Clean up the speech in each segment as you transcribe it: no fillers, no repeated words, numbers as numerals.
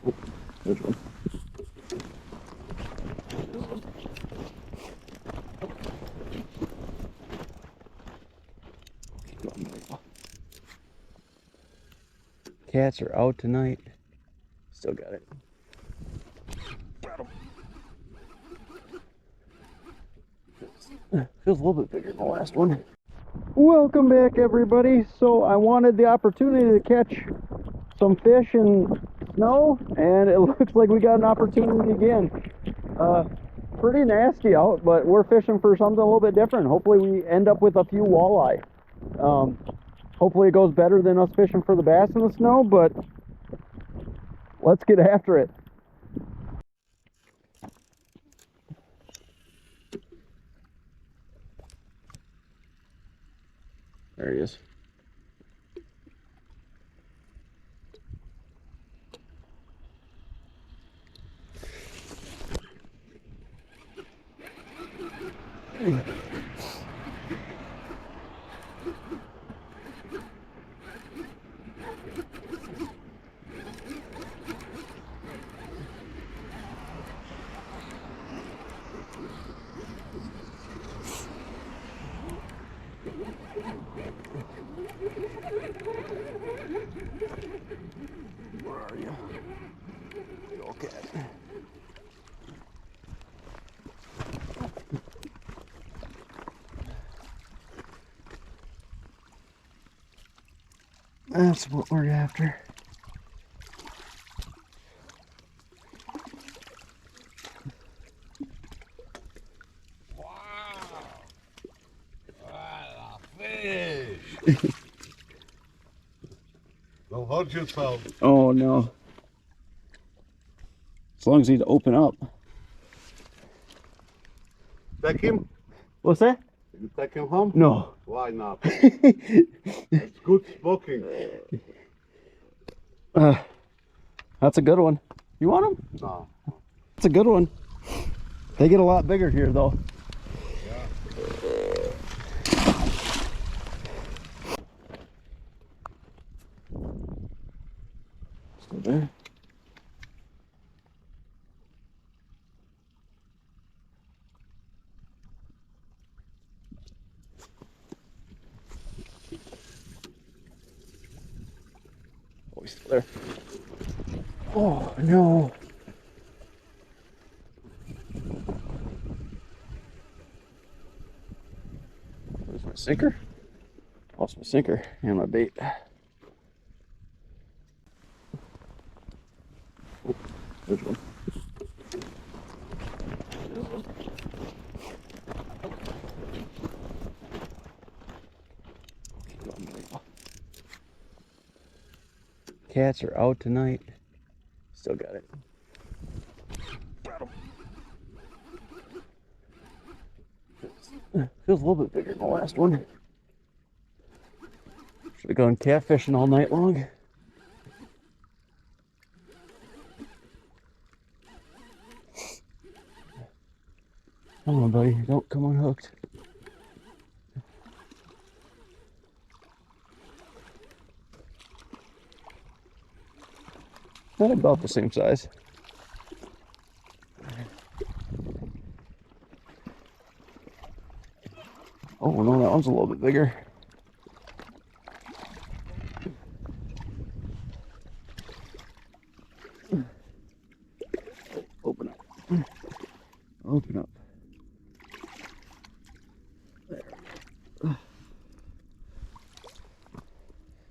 Which one? Cats are out tonight. Still got it. Got him. Feels a little bit bigger than the last one. Welcome back, everybody. So I wanted the opportunity to catch some fish in snow, and it looks like we got an opportunity again. Pretty nasty out, but we're fishing for something a little bit different. Hopefully we end up with a few walleye. Hopefully it goes better than us fishing for the bass in the snow, but let's get after it. There he is. Where are you? Big old cat. That's what we're after. Wow! What a fish! Don't hurt yourself. Oh no. As long as he'd open up. Take him? What's that? You take him home? No. Why not? It's good smoking. That's a good one. You want them? No. That's a good one. They get a lot bigger here though. Yeah. Still there. Oh, he's still there. Oh no. Where's my sinker? Lost my sinker and my bait. Oh, which one? Cats are out tonight. Still got it. Got him. Feels a little bit bigger than the last one. Should have gone catfishing all night long. Come on, buddy. Don't come unhooked. Not about the same size. Oh no, that one's a little bit bigger. Open up. Open up. There.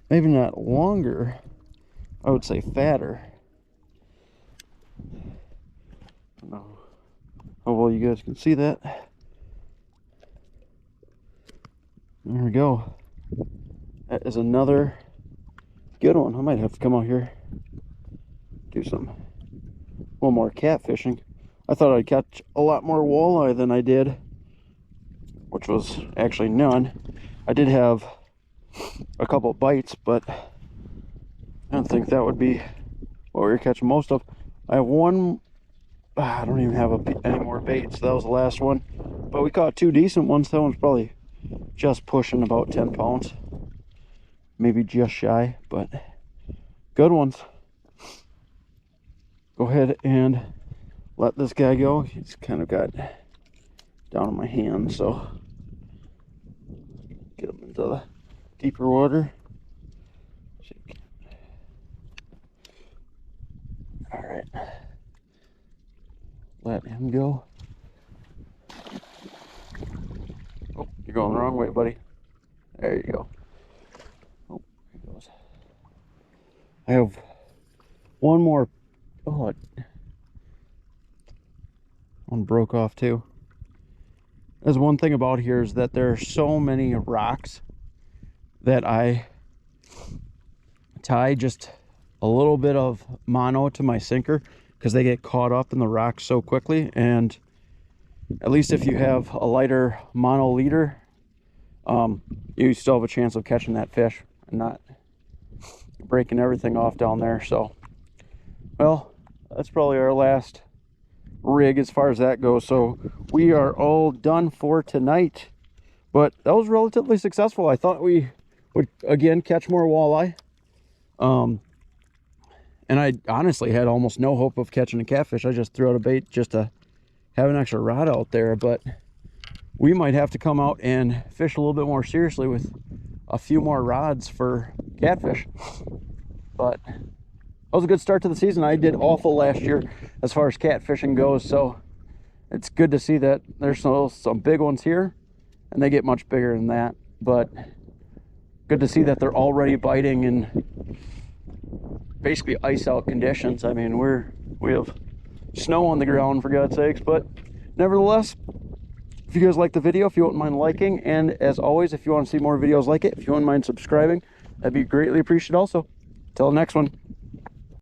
Maybe not longer. I would say fatter. No. Oh well, you guys can see that. There we go. That is another good one. I might have to come out here, do one more catfishing. I thought I'd catch a lot more walleye than I did, which was actually none. I did have a couple bites, but I don't think that would be what we were catching most of. I have one. I don't even have any more baits. That was the last one, but we caught two decent ones. That one's probably just pushing about 10 pounds, maybe just shy, but good ones. go ahead and let this guy go. He's kind of got down on my hand, so get him into the deeper water. All right, let him go. Oh, you're going the wrong way, buddy. There you go. Oh, there he goes. I have one more. Oh, one broke off too. There's one thing about here is that there are so many rocks that I tie just a little bit of mono to my sinker because they get caught up in the rocks so quickly. And at least if you have a lighter mono leader, you still have a chance of catching that fish and not breaking everything off down there. So, well, that's probably our last rig as far as that goes. So we are all done for tonight, but that was relatively successful. I thought we would again catch more walleye, and I honestly had almost no hope of catching a catfish. I just threw out a bait just to have an extra rod out there, but we might have to come out and fish a little bit more seriously with a few more rods for catfish. But that was a good start to the season. I did awful last year as far as catfishing goes, so it's good to see that there's some big ones here, and they get much bigger than that. But good to see that they're already biting in basically ice out conditions. I mean, we have snow on the ground, for God's sakes. But nevertheless, if you guys like the video, if you wouldn't mind liking, and as always, if you want to see more videos like it, if you wouldn't mind subscribing, that'd be greatly appreciated also. Till the next one.